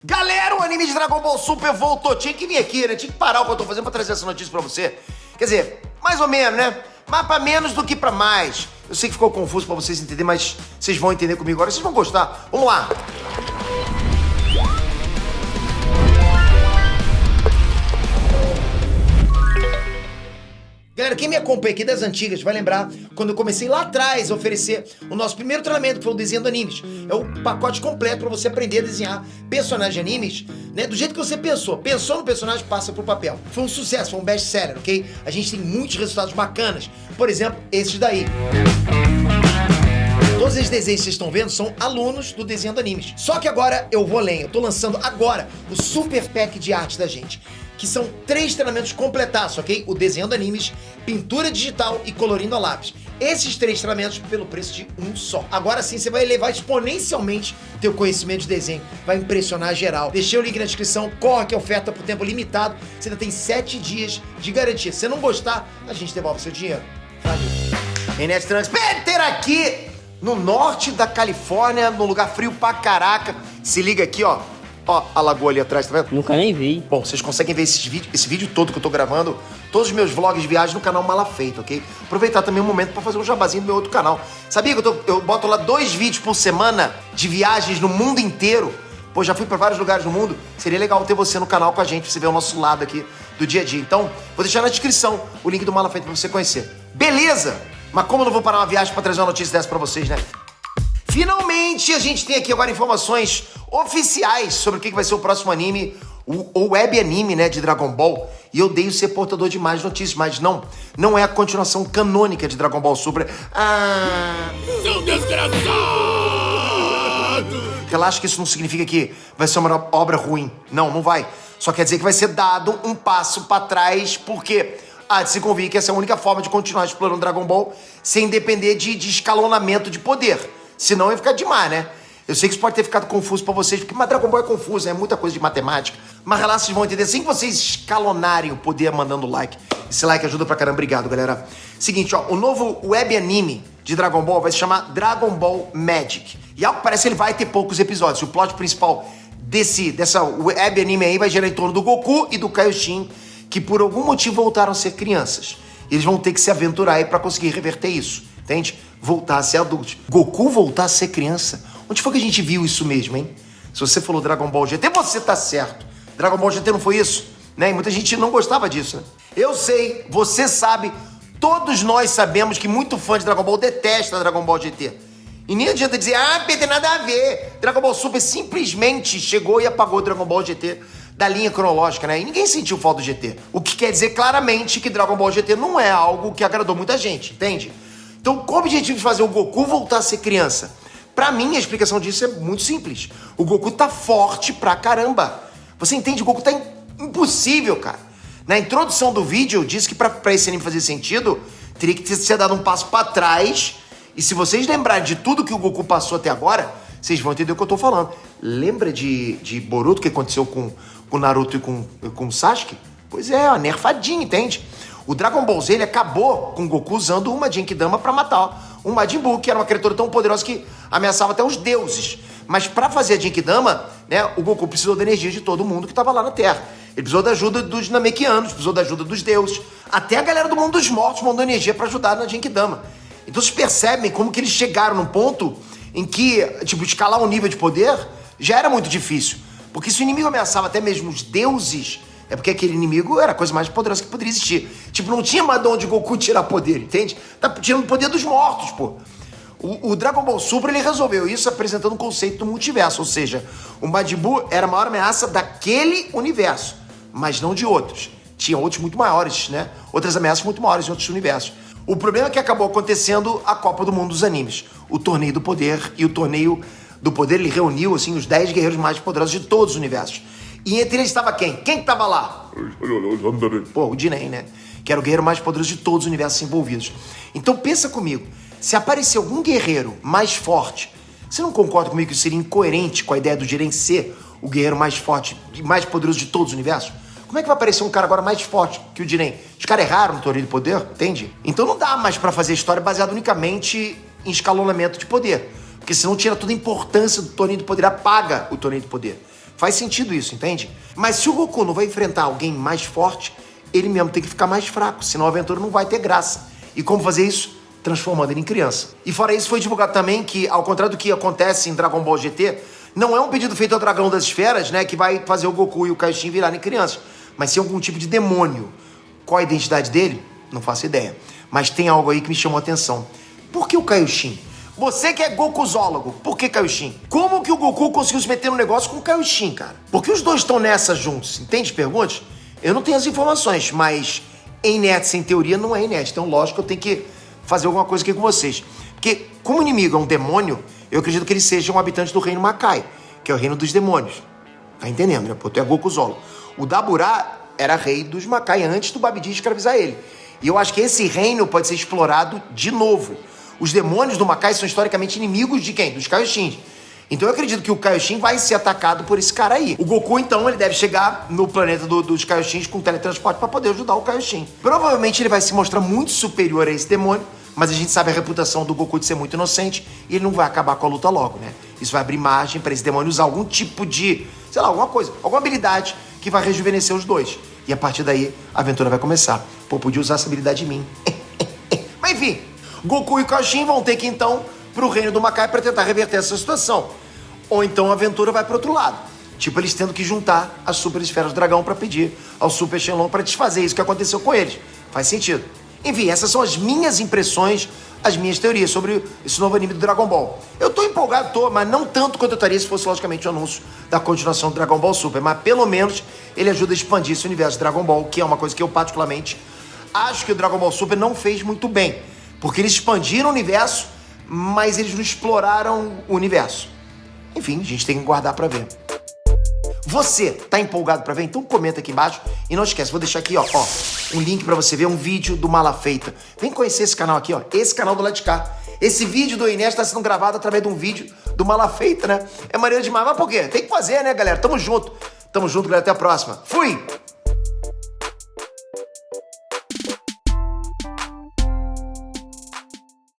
Galera, o anime de Dragon Ball Super voltou. Tinha que vir aqui, né? Tinha que parar o que eu tô fazendo pra trazer essa notícia pra você. Quer dizer, mais ou menos, né? Mas pra menos do que pra mais. Eu sei que ficou confuso pra vocês entenderem, mas vocês vão entender comigo agora. Vocês vão gostar. Vamos lá. Galera, quem me acompanha aqui das antigas vai lembrar quando eu comecei lá atrás a oferecer o nosso primeiro treinamento, que foi o desenho de animes. É o pacote completo para você aprender a desenhar personagens de animes, né? Do jeito que você pensou. Pensou no personagem, passa pro papel. Foi um sucesso, foi um best-seller, ok? A gente tem muitos resultados bacanas. Por exemplo, esses daí. Todos esses desenhos que vocês estão vendo são alunos do desenho de animes. Só que agora eu vou além. Eu tô lançando agora o Super Pack de arte da gente, que são 3 treinamentos completados, ok? O desenhando animes, pintura digital e colorindo a lápis. Esses 3 treinamentos pelo preço de um só. Agora sim você vai elevar exponencialmente teu conhecimento de desenho. Vai impressionar geral. Deixei o link na descrição, corre que é oferta por tempo limitado. Você ainda tem 7 dias de garantia. Se você não gostar, a gente devolve seu dinheiro. Valeu. Enes Transpeter aqui no norte da Califórnia, num lugar frio pra caraca. Se liga aqui, ó. Ó, a lagoa ali atrás, tá vendo? Nunca nem vi. Bom, vocês conseguem ver esse vídeo todo que eu tô gravando, todos os meus vlogs de viagem no canal Mala Feita, ok? Aproveitar também um momento pra fazer um jabazinho do meu outro canal. Sabia que eu boto lá 2 vídeos por semana de viagens no mundo inteiro? Pô, já fui pra vários lugares do mundo. Seria legal ter você no canal com a gente, pra você ver o nosso lado aqui do dia a dia. Então, vou deixar na descrição o link do Mala Feita pra você conhecer. Beleza? Mas como eu não vou parar uma viagem pra trazer uma notícia dessa pra vocês, né? Finalmente, a gente tem aqui agora informações oficiais sobre o que vai ser o próximo anime, o web anime, né, de Dragon Ball. E eu odeio ser portador de mais notícias, mas não é a continuação canônica de Dragon Ball Super. Seu desgraçado! Relaxa que isso não significa que vai ser uma obra ruim. Não vai. Só quer dizer que vai ser dado um passo pra trás, porque há de se convir que essa é a única forma de continuar explorando Dragon Ball sem depender de escalonamento de poder. Senão ia ficar demais, né? Eu sei que isso pode ter ficado confuso pra vocês, porque Dragon Ball é confuso, é muita coisa de matemática. Mas relaxa, vocês vão entender. Assim que vocês escalonarem o poder mandando like. Esse like ajuda pra caramba. Obrigado, galera. Seguinte, ó. O novo web anime de Dragon Ball vai se chamar Dragon Ball Magic. E ao que parece, ele vai ter poucos episódios. O plot principal dessa web anime aí vai girar em torno do Goku e do Kaioshin, que por algum motivo voltaram a ser crianças. Eles vão ter que se aventurar aí pra conseguir reverter isso. Entende? Voltar a ser adultos. Goku voltar a ser criança. Onde foi que a gente viu isso mesmo, hein? Se você falou Dragon Ball GT, você tá certo. Dragon Ball GT não foi isso, né? E muita gente não gostava disso, né? Eu sei, você sabe, todos nós sabemos que muito fã de Dragon Ball detesta Dragon Ball GT. E nem adianta dizer, tem nada a ver. Dragon Ball Super simplesmente chegou e apagou Dragon Ball GT da linha cronológica, né? E ninguém sentiu falta do GT. O que quer dizer claramente que Dragon Ball GT não é algo que agradou muita gente, entende? Então, qual o objetivo de fazer o Goku voltar a ser criança? Pra mim, a explicação disso é muito simples. O Goku tá forte pra caramba. Você entende? O Goku tá impossível, cara. Na introdução do vídeo, eu disse que pra esse anime fazer sentido, teria que ser dado um passo pra trás. E se vocês lembrarem de tudo que o Goku passou até agora, vocês vão entender o que eu tô falando. Lembra de Boruto, que aconteceu com o Naruto e com o Sasuke? Pois é, uma nerfadinha, entende? O Dragon Ball Z, ele acabou com o Goku usando uma Genkidama pra matar um Majin Buu, que era uma criatura tão poderosa que ameaçava até os deuses. Mas pra fazer a Genkidama, né, o Goku precisou da energia de todo mundo que tava lá na Terra. Ele precisou da ajuda dos Namekianos, precisou da ajuda dos deuses. Até a galera do mundo dos mortos mandou energia pra ajudar na Genkidama. Então vocês percebem como que eles chegaram num ponto em que, tipo, escalar um nível de poder já era muito difícil. Porque se o inimigo ameaçava até mesmo os deuses, é porque aquele inimigo era a coisa mais poderosa que poderia existir. Tipo, não tinha mais de onde Goku tirar poder, entende? Tá tirando o poder dos mortos, pô. O Dragon Ball Super, ele resolveu isso apresentando um conceito do multiverso. Ou seja, o Majin Buu era a maior ameaça daquele universo, mas não de outros. Tinha outros muito maiores, né? Outras ameaças muito maiores em outros universos. O problema é que acabou acontecendo a Copa do Mundo dos Animes. O Torneio do Poder. E o Torneio do Poder, ele reuniu, assim, os 10 guerreiros mais poderosos de todos os universos. E entre eles estava quem? Quem que estava lá? Pô, o Jiren, né? Que era o guerreiro mais poderoso de todos os universos envolvidos. Então pensa comigo, se aparecer algum guerreiro mais forte, você não concorda comigo que isso seria incoerente com a ideia do Jiren ser o guerreiro mais forte e mais poderoso de todos os universos? Como é que vai aparecer um cara agora mais forte que o Jiren? Os caras erraram no Torneio do Poder, entende? Então não dá mais pra fazer história baseada unicamente em escalonamento de poder. Porque senão tira toda a importância do Torneio do Poder, apaga o Torneio do Poder. Faz sentido isso, entende? Mas se o Goku não vai enfrentar alguém mais forte, ele mesmo tem que ficar mais fraco, senão a aventura não vai ter graça. E como fazer isso? Transformando ele em criança. E fora isso, foi divulgado também que, ao contrário do que acontece em Dragon Ball GT, não é um pedido feito ao Dragão das Esferas, né, que vai fazer o Goku e o Kaioshin virarem crianças, mas sim algum tipo de demônio. Qual a identidade dele? Não faço ideia. Mas tem algo aí que me chamou a atenção. Por que o Kaioshin? Você que é Gokuzólogo, por que Kaioshin? Como que o Goku conseguiu se meter no negócio com o Kaioshin, cara? Por que os dois estão nessa juntos? Entende? Pergunte? Eu não tenho as informações, mas em net sem teoria não é em net. Então, lógico que eu tenho que fazer alguma coisa aqui com vocês. Porque, como o inimigo é um demônio, eu acredito que ele seja um habitante do reino Makai, que é o reino dos demônios. Tá entendendo, né? Pô, tu é Gokuzólogo. O Daburá era rei dos Makai antes do Babidi escravizar ele. E eu acho que esse reino pode ser explorado de novo. Os demônios do Makai são historicamente inimigos de quem? Dos Kaioshins. Então eu acredito que o Kaioshin vai ser atacado por esse cara aí. O Goku, então, ele deve chegar no planeta dos Kaioshins com teletransporte para poder ajudar o Kaioshin. Provavelmente ele vai se mostrar muito superior a esse demônio, mas a gente sabe a reputação do Goku de ser muito inocente e ele não vai acabar com a luta logo, né? Isso vai abrir margem para esse demônio usar algum tipo de, sei lá, alguma coisa, alguma habilidade que vai rejuvenescer os dois. E a partir daí, a aventura vai começar. Pô, podia usar essa habilidade em mim. Mas enfim, Goku e Kaioshin vão ter que, então, pro reino do Makai para tentar reverter essa situação. Ou então a aventura vai pro outro lado. Tipo, eles tendo que juntar as super esferas do dragão para pedir ao Super Shenlong para desfazer isso que aconteceu com eles. Faz sentido. Enfim, essas são as minhas impressões, as minhas teorias sobre esse novo anime do Dragon Ball. Eu tô empolgado, mas não tanto quanto eu estaria se fosse, logicamente, o anúncio da continuação do Dragon Ball Super. Mas, pelo menos, ele ajuda a expandir esse universo de Dragon Ball, que é uma coisa que eu, particularmente, acho que o Dragon Ball Super não fez muito bem. Porque eles expandiram o universo, mas eles não exploraram o universo. Enfim, a gente tem que guardar pra ver. Você tá empolgado pra ver? Então comenta aqui embaixo. E não esquece, vou deixar aqui, ó, um link pra você ver um vídeo do Malafeita. Vem conhecer esse canal aqui, ó. Esse canal do lado de cá. Esse vídeo do Inés tá sendo gravado através de um vídeo do Malafeita, né? É maneiro demais. Mas por quê? Tem que fazer, né, galera? Tamo junto, galera. Até a próxima. Fui!